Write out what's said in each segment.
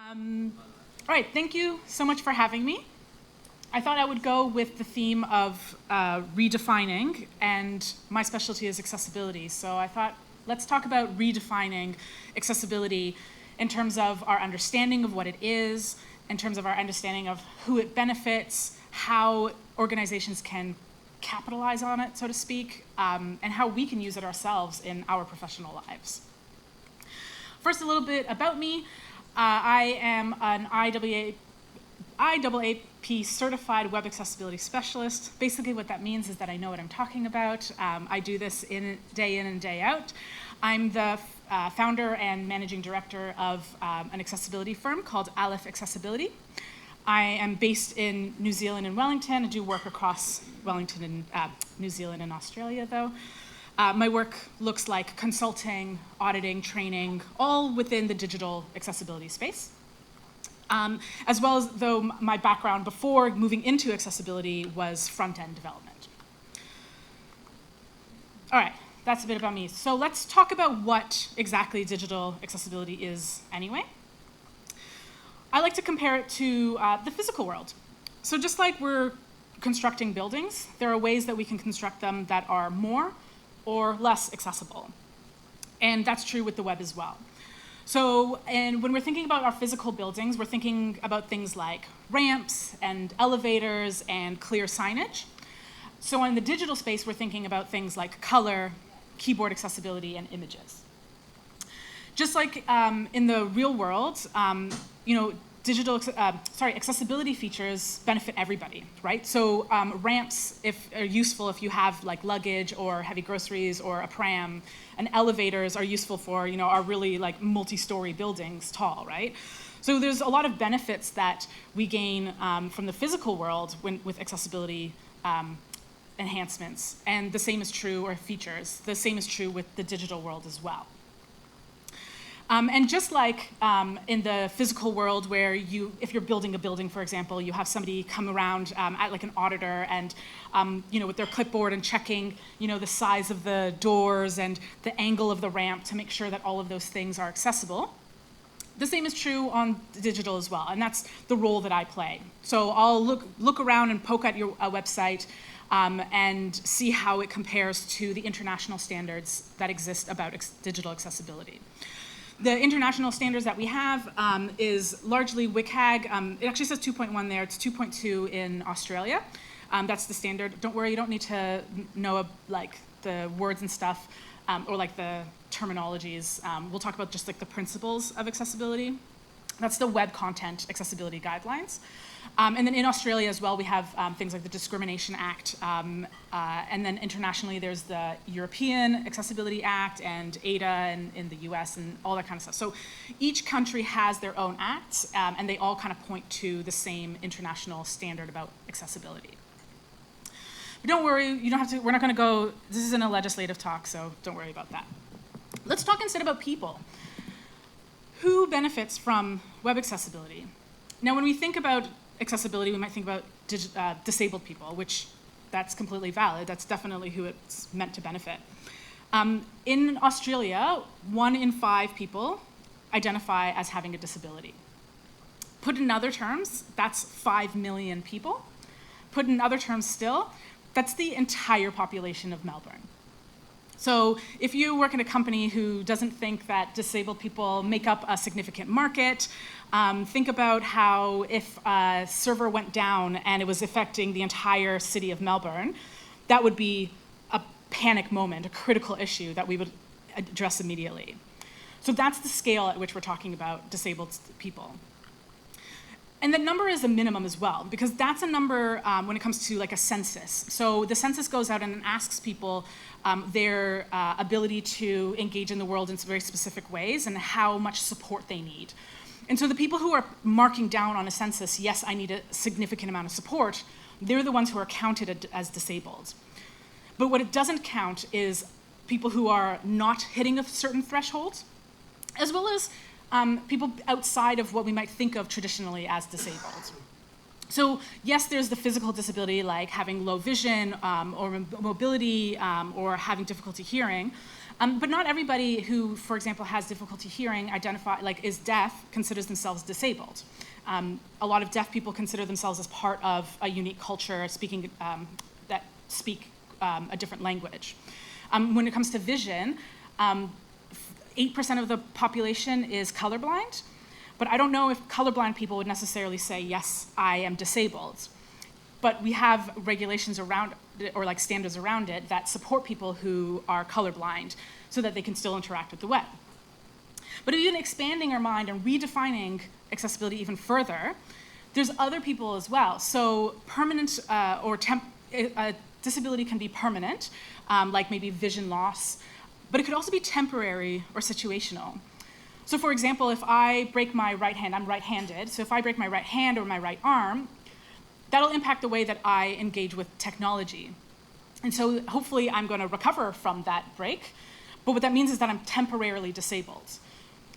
All right, thank you so much for having me. I thought I would go with the theme of redefining, and my specialty is accessibility. So I thought, let's talk about redefining accessibility in terms of our understanding of what it is, in terms of our understanding of who it benefits, how organizations can capitalize on it, so to speak, and how we can use it ourselves in our professional lives. First, a little bit about me. I am an IAAP certified web accessibility specialist. Basically what that means is that I know what I'm talking about. I do this in and day out. I'm the founder and managing director of an accessibility firm called Aleph Accessibility. I am based in New Zealand and Wellington. I do work across Wellington and New Zealand and Australia though. My work looks like consulting, auditing, training, all within the digital accessibility space. As well as though my background before moving into accessibility was front-end development. All right, that's a bit about me. So let's talk about what exactly digital accessibility is anyway. I like to compare it to the physical world. So just like we're constructing buildings, there are ways that we can construct them that are more or less accessible. And that's true with the web as well. So, and when we're thinking about our physical buildings, we're thinking about things like ramps and elevators and clear signage. So in the digital space, we're thinking about things like color, keyboard accessibility, and images. Just like in the real world, accessibility features benefit everybody, right? So ramps are useful if you have like luggage or heavy groceries or a pram, and elevators are useful for, our really like multi-story buildings tall, right? So there's a lot of benefits that we gain from the physical world with accessibility enhancements, and the same is true, or features, the same is true with the digital world as well. And just like in the physical world where if you're building a building, for example, you have somebody come around at like an auditor and, with their clipboard and checking, the size of the doors and the angle of the ramp to make sure that all of those things are accessible. The same is true on digital as well, and that's the role that I play. So I'll look around and poke at your website and see how it compares to the international standards that exist about digital accessibility. The international standards that we have is largely WCAG. It actually says 2.1 there. It's 2.2 in Australia. That's the standard. Don't worry, you don't need to know like the words and stuff or like the terminologies. We'll talk about just like the principles of accessibility. That's the Web Content Accessibility Guidelines. And then in Australia as well, we have things like the Discrimination Act. And then internationally, there's the European Accessibility Act and ADA in the US and all that kind of stuff. So each country has their own acts, and they all kind of point to the same international standard about accessibility. But don't worry, you don't have to, we're not going to go, this isn't a legislative talk, so don't worry about that. Let's talk instead about people. Who benefits from web accessibility? Now, when we think about accessibility, we might think about disabled people, which that's completely valid. That's definitely who it's meant to benefit. In Australia, 1 in 5 people identify as having a disability. Put in other terms, that's 5 million people. Put in other terms still, that's the entire population of Melbourne. So if you work in a company who doesn't think that disabled people make up a significant market, think about how if a server went down and it was affecting the entire city of Melbourne, that would be a panic moment, a critical issue that we would address immediately. So that's the scale at which we're talking about disabled people. And that number is a minimum as well, because that's a number when it comes to like a census. So the census goes out and asks people their ability to engage in the world in very specific ways and how much support they need. And so the people who are marking down on a census, yes, I need a significant amount of support, they're the ones who are counted as disabled. But what it doesn't count is people who are not hitting a certain threshold, as well as people outside of what we might think of traditionally as disabled. So yes, there's the physical disability like having low vision or mobility or having difficulty hearing, But not everybody who, for example, has difficulty hearing, is deaf, considers themselves disabled. A lot of deaf people consider themselves as part of a unique culture that speak a different language. When it comes to vision, 8% of the population is colorblind, but I don't know if colorblind people would necessarily say, yes, I am disabled. But we have regulations around it, or like standards around it, that support people who are colorblind so that they can still interact with the web. But even expanding our mind and redefining accessibility even further, there's other people as well. So permanent disability can be permanent, like maybe vision loss, but it could also be temporary or situational. So for example, if I break my right hand, I'm right-handed, so if I break my right hand or my right arm, that'll impact the way that I engage with technology. And so hopefully I'm going to recover from that break, but what that means is that I'm temporarily disabled.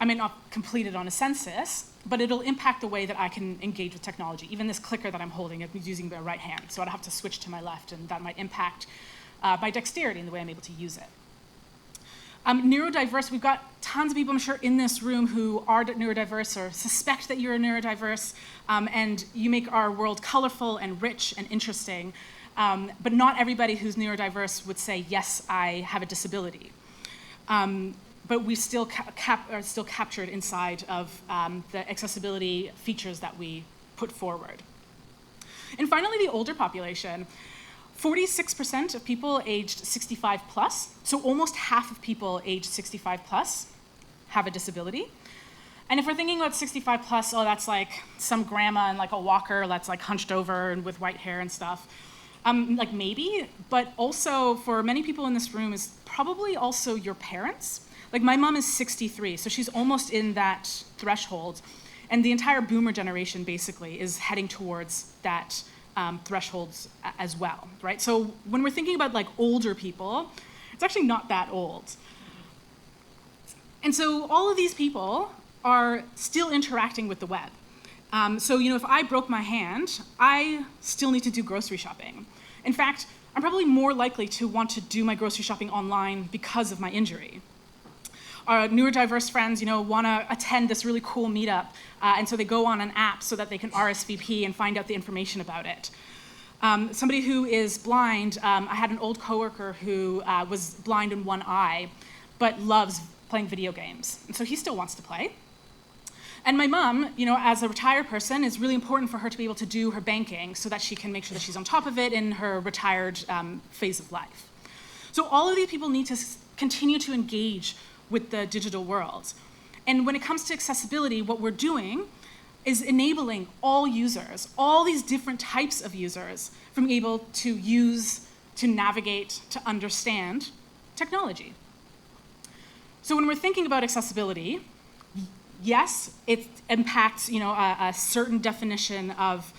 I may not complete it on a census, but it'll impact the way that I can engage with technology. Even this clicker that I'm holding, I'm using my right hand, so I'd have to switch to my left, and that might impact my dexterity in the way I'm able to use it. Neurodiverse, we've got tons of people, I'm sure, in this room who are neurodiverse or suspect that you're neurodiverse, and you make our world colorful and rich and interesting. But not everybody who's neurodiverse would say, yes, I have a disability. But we still are still captured inside of the accessibility features that we put forward. And finally, the older population. 46% of people aged 65 plus, so almost half of people aged 65 plus have a disability. And if we're thinking about 65 plus, oh, that's like some grandma in like a walker that's like hunched over and with white hair and stuff. Like maybe, but also for many people in this room is probably also your parents. Like my mom is 63, so she's almost in that threshold. And the entire boomer generation basically is heading towards that thresholds as well, right? So when we're thinking about like older people, it's actually not that old. And so all of these people are still interacting with the web. So if I broke my hand, I still need to do grocery shopping. In fact, I'm probably more likely to want to do my grocery shopping online because of my injury. Our neurodiverse friends, want to attend this really cool meetup, and so they go on an app so that they can RSVP and find out the information about it. Somebody who is blind, I had an old coworker who was blind in one eye, but loves playing video games, and so he still wants to play. And my mom, as a retired person, it's really important for her to be able to do her banking so that she can make sure that she's on top of it in her retired phase of life. So all of these people need to continue to engage with the digital world. And when it comes to accessibility, what we're doing is enabling all users, all these different types of users, from able to use, to navigate, to understand technology. So when we're thinking about accessibility, yes, it impacts a certain definition of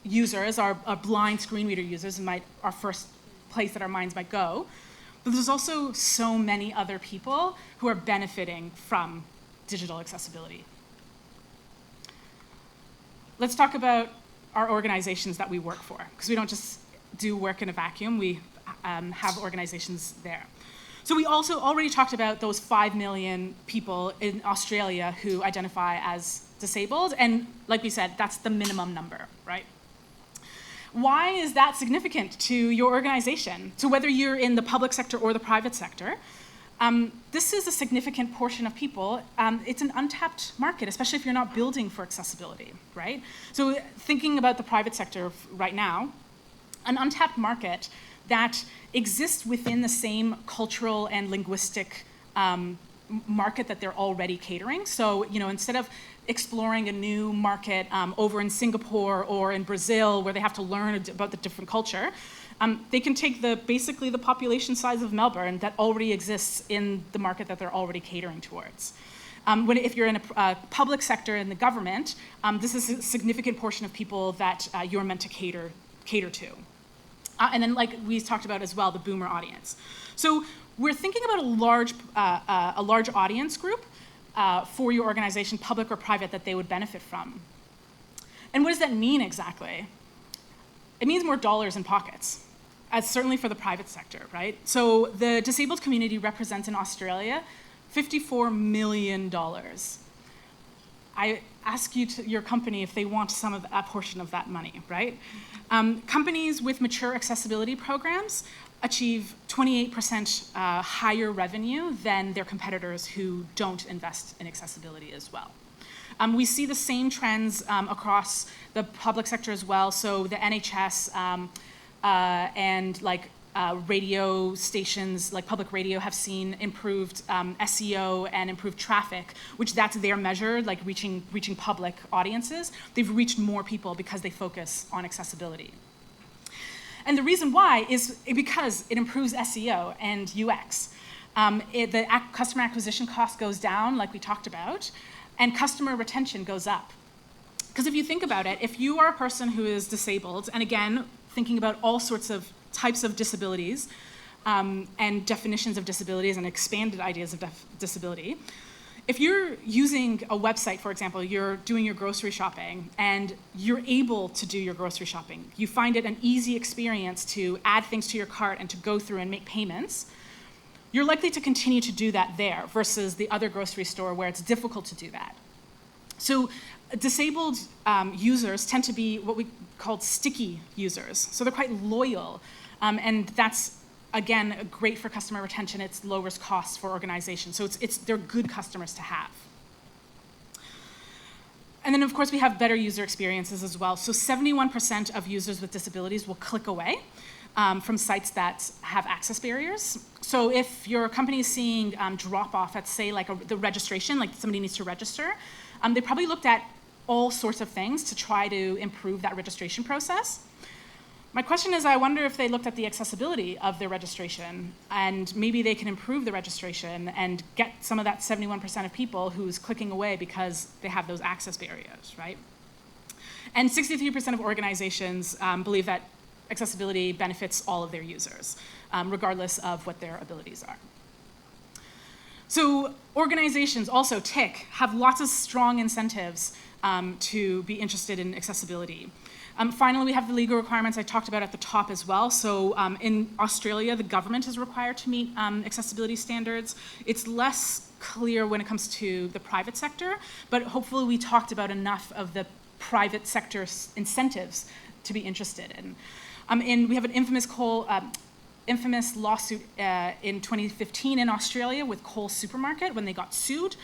users, our blind screen reader users, our first place that our minds might go. But there's also so many other people who are benefiting from digital accessibility. Let's talk about our organizations that we work for, because we don't just do work in a vacuum, we have organizations there. So we also already talked about those 5 million people in Australia who identify as disabled, and like we said, that's the minimum number, right? Why is that significant to your organization? So whether you're in the public sector or the private sector, this is a significant portion of people. It's an untapped market, especially if you're not building for accessibility, right? So thinking about the private sector right now, an untapped market that exists within the same cultural and linguistic market that they're already catering. So, instead of exploring a new market over in Singapore or in Brazil where they have to learn about the different culture, they can take basically the population size of Melbourne that already exists in the market that they're already catering towards. If you're in a public sector in the government, this is a significant portion of people that you're meant to cater to. And then, like we talked about as well, the boomer audience. So we're thinking about a large audience group for your organization, public or private, that they would benefit from. And what does that mean exactly? It means more dollars in pockets. as certainly for the private sector, right? So the disabled community represents in Australia $54 million. I ask you to your company if they want some of a portion of that money, right? Companies with mature accessibility programs achieve 28% higher revenue than their competitors who don't invest in accessibility as well. We see the same trends across the public sector as well. So the NHS and radio stations, like public radio, have seen improved SEO and improved traffic, which that's their measure, like reaching public audiences. They've reached more people because they focus on accessibility. And the reason why is because it improves SEO and UX. The customer acquisition cost goes down, like we talked about, and customer retention goes up. Because if you think about it, if you are a person who is disabled, and again, thinking about all sorts of types of disabilities and definitions of disabilities and expanded ideas of disability, if you're using a website, for example, you're doing your grocery shopping and you're able to do your grocery shopping, you find it an easy experience to add things to your cart and to go through and make payments, you're likely to continue to do that there versus the other grocery store where it's difficult to do that. So disabled users tend to be what we call sticky users. So they're quite loyal. And that's, again, great for customer retention. It lowers costs for organizations. So they're good customers to have. And then, of course, we have better user experiences as well. So 71% of users with disabilities will click away from sites that have access barriers. So if your company is seeing drop-off at, say, the registration, like somebody needs to register, they probably looked at all sorts of things to try to improve that registration process. My question is, I wonder if they looked at the accessibility of their registration, and maybe they can improve the registration and get some of that 71% of people who's clicking away because they have those access barriers, right? And 63% of organizations believe that accessibility benefits all of their users, regardless of what their abilities are. So organizations, also TIC, have lots of strong incentives to be interested in accessibility. Finally, we have the legal requirements I talked about at the top as well. So in Australia, the government is required to meet accessibility standards. It's less clear when it comes to the private sector, but hopefully we talked about enough of the private sector incentives to be interested in. We have an infamous lawsuit in 2015 in Australia with Coles Supermarket when they got sued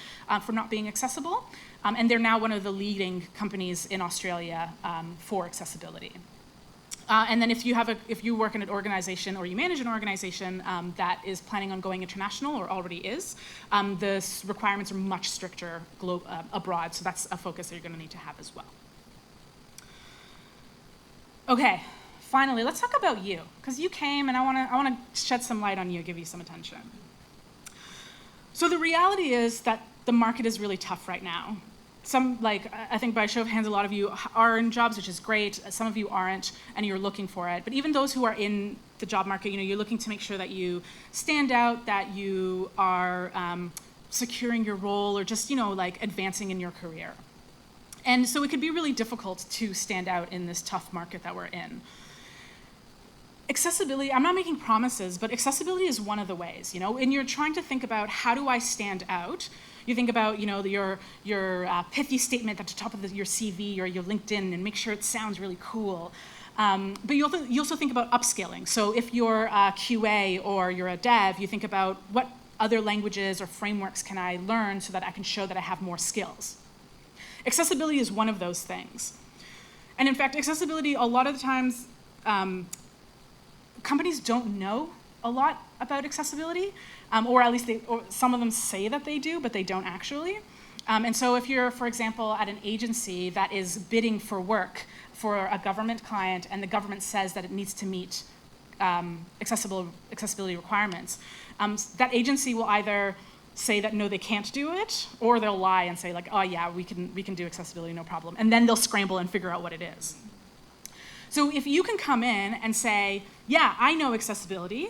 for not being accessible. And they're now one of the leading companies in Australia for accessibility. And then if you work in an organization or you manage an organization that is planning on going international or already is, the requirements are much stricter abroad. So that's a focus that you're going to need to have as well. Okay. Finally, let's talk about you, because you came and I want to shed some light on you, give you some attention. So the reality is that the market is really tough right now. I think by show of hands, a lot of you are in jobs, which is great. Some of you aren't, and you're looking for it. But even those who are in the job market, you're looking to make sure that you stand out, that you are securing your role, or just, advancing in your career. And so it could be really difficult to stand out in this tough market that we're in. Accessibility, I'm not making promises, but accessibility is one of the ways, and you're trying to think about how do I stand out. You think about, your pithy statement at the top of your CV or your LinkedIn and make sure it sounds really cool. But you also think about upskilling. So if you're a QA or you're a dev, you think about what other languages or frameworks can I learn so that I can show that I have more skills. Accessibility is one of those things. And in fact, accessibility, a lot of the times, companies don't know a lot about accessibility, or at least some of them say that they do, but they don't actually. And so if you're, for example, at an agency that is bidding for work for a government client and the government says that it needs to meet accessibility requirements, that agency will either say that no, they can't do it, or they'll lie and say oh yeah, we can do accessibility, no problem. And then they'll scramble and figure out what it is. So if you can come in and say, yeah, I know accessibility,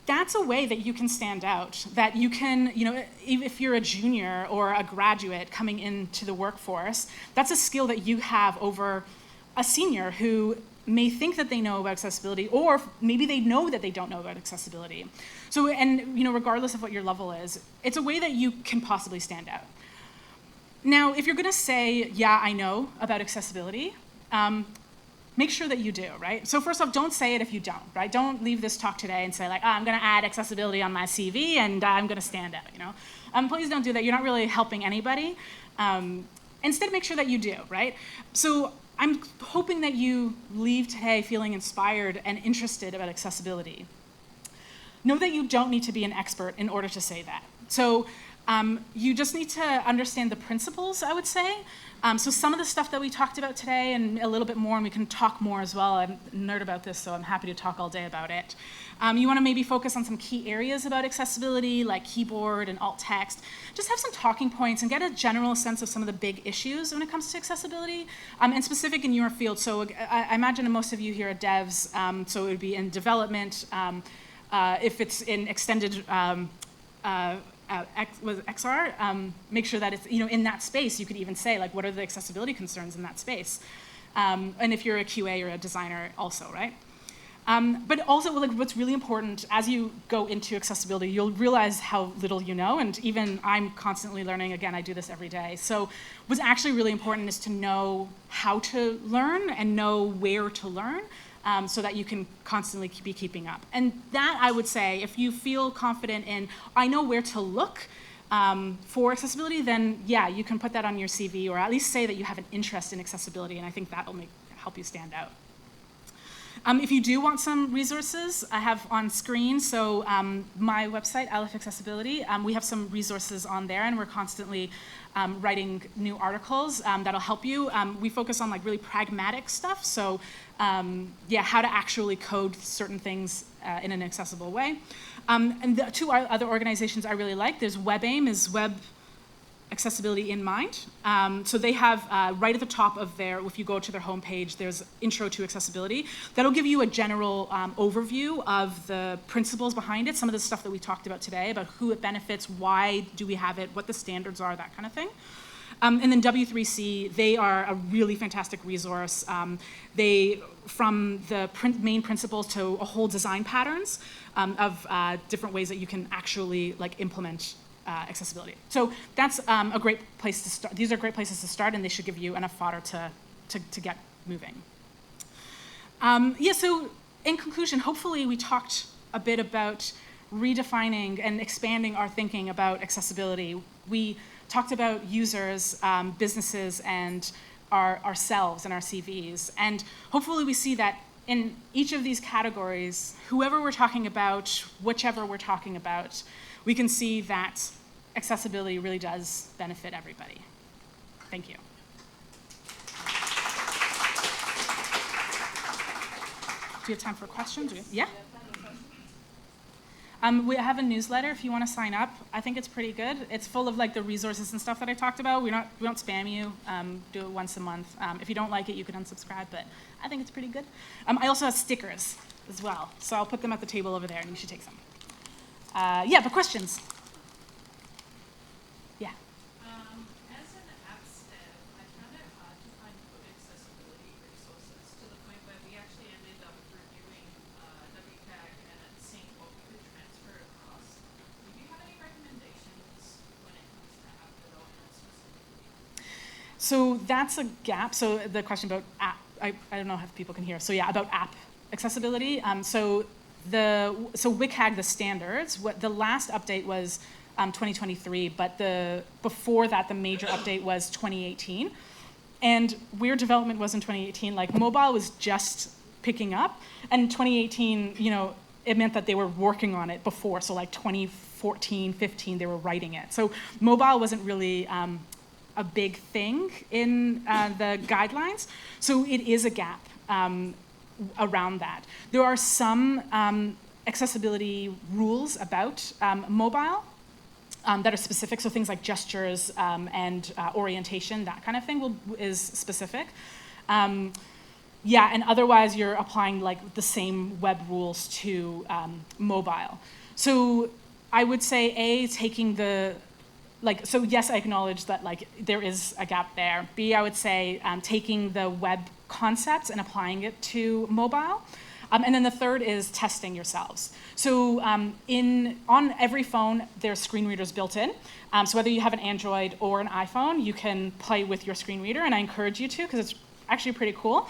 that's a way that you can stand out, that you can, if you're a junior or a graduate coming into the workforce, that's a skill that you have over a senior who may think that they know about accessibility, or maybe they know that they don't know about accessibility. So, and regardless of what your level is, it's a way that you can possibly stand out. Now, if you're going to say, yeah, I know about accessibility, make sure that you do, right? So first off, don't say it if you don't, right? Don't leave this talk today and say, like, I'm going to add accessibility on my CV and I'm going to stand out, Please don't do that. You're not really helping anybody. Instead, make sure that you do, right? So I'm hoping that you leave today feeling inspired and interested about accessibility. Know that you don't need to be an expert in order to say that. So you just need to understand the principles, I would say. So some of the stuff that we talked about today and a little bit more, and we can talk more as well. I'm a nerd about this, so I'm happy to talk all day about it. You want to maybe focus on some key areas about accessibility, like keyboard and alt text. Just have some talking points and get a general sense of some of the big issues when it comes to accessibility, and specific in your field. So I imagine most of you here are devs, so it would be in development. If it's in extended with XR, make sure that it's in that space. You could even say, like, what are the accessibility concerns in that space? And if you're a QA or a designer also, right? But also, like, what's really important as you go into accessibility, you'll realize how little you know, and even I'm constantly learning. Again, I do this every day. So what's actually really important is to know how to learn and know where to learn, so that you can constantly be keeping up. And that, I would say, if you feel confident in, I know where to look for accessibility, then yeah, you can put that on your CV, or at least say that you have an interest in accessibility, and I think that'll help you stand out. If you do want some resources, I have on screen, so my website, Aleph Accessibility, we have some resources on there, and we're constantly writing new articles that'll help you. We focus on, like, really pragmatic stuff, so yeah, how to actually code certain things in an accessible way. And the two other organizations I really like, there's WebAIM, is Web Accessibility in Mind. So they have right at the top of their, if you go to their homepage, there's Intro to Accessibility. That'll give you a general overview of the principles behind it, some of the stuff that we talked about today, about who it benefits, why do we have it, what the standards are, that kind of thing. And then W3C, they are a really fantastic resource. They, from the main principles to a whole design patterns of different ways that you can actually, like, implement accessibility. So that's a great place to start. These are great places to start, and they should give you enough fodder to get moving. Yeah, so in conclusion, hopefully we talked a bit about redefining and expanding our thinking about accessibility. We talked about users, businesses, and ourselves and our CVs. And hopefully we see that in each of these categories, whoever we're talking about, whichever we're talking about, we can see that accessibility really does benefit everybody. Thank you. Do you have time for questions? Yeah? We have a newsletter if you want to sign up. I think it's pretty good. It's full of, like, the resources and stuff that I talked about. We don't spam you. Do it once a month. If you don't like it, you can unsubscribe, but I think it's pretty good. I also have stickers as well, so I'll put them at the table over there, and you should take some. Yeah, but questions? Yeah. As an apps dev, I found it hard to find good accessibility resources to the point where we actually ended up reviewing WCAG and seeing what we could transfer across. Do you have any recommendations when it comes to app development specifically? So that's a gap. So the question about app, I don't know if people can hear. So yeah, about app accessibility. So WCAG, the standards, the last update was 2023, but before that, the major update was 2018. And where development was in 2018, like, mobile was just picking up. And 2018, it meant that they were working on it before. So like 2014, 15, they were writing it. So mobile wasn't really a big thing in the guidelines. So it is a gap around that. There are some accessibility rules about mobile that are specific, so things like gestures and orientation, that kind of thing is specific. Yeah, and otherwise you're applying, like, the same web rules to mobile. So I would say, taking so yes, I acknowledge that, like, there is a gap there. B, I would say taking the web concepts and applying it to mobile. And then the third is testing yourselves. So on every phone, there's screen readers built in. So whether you have an Android or an iPhone, you can play with your screen reader, and I encourage you to, because it's actually pretty cool.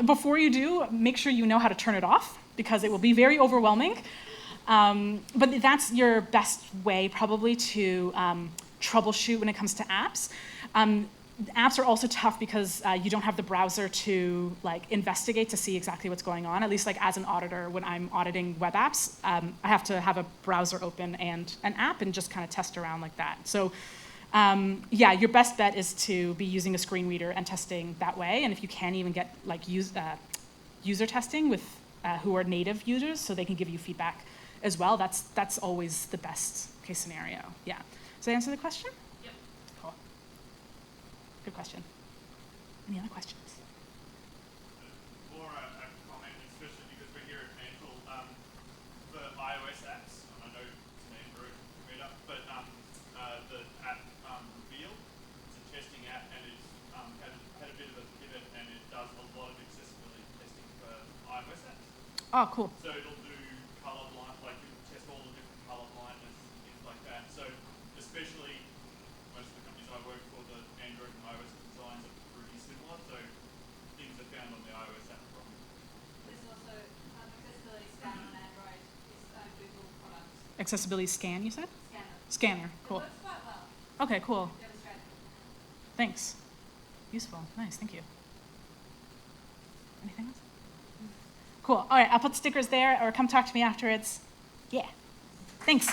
Before you do, make sure you know how to turn it off, because it will be very overwhelming. But that's your best way probably to troubleshoot when it comes to apps. Apps are also tough because you don't have the browser to investigate to see exactly what's going on. At least as an auditor, when I'm auditing web apps, I have to have a browser open and an app and just kind of test around like that. So yeah, your best bet is to be using a screen reader and testing that way. And if you can even get user testing with who are native users, so they can give you feedback as well, that's always the best case scenario. Yeah. Does that answer the question? Yep. Cool. Good question. Any other questions? More a comment, especially because we're here at Mantle, for iOS apps, and I know it's an Android meetup, but the app Reveal, it's a testing app, and it's had a bit of a pivot, and it does a lot of accessibility testing for iOS apps. Oh, cool. So it'll do color blind, it'll test all the different color blindness, things like that. So especially most of the companies I work for, the Android and iOS designs are pretty similar. So things are found on the iOS app from. There's also accessibility scan on Android. It's a Google product. Accessibility scan, you said? Scanner. Scanner. Cool. It works quite well. Okay, cool. Demonstrated. Thanks. Useful. Nice. Thank you. Anything else? Cool. All right. I'll put stickers there, or come talk to me afterwards. Yeah. Thanks.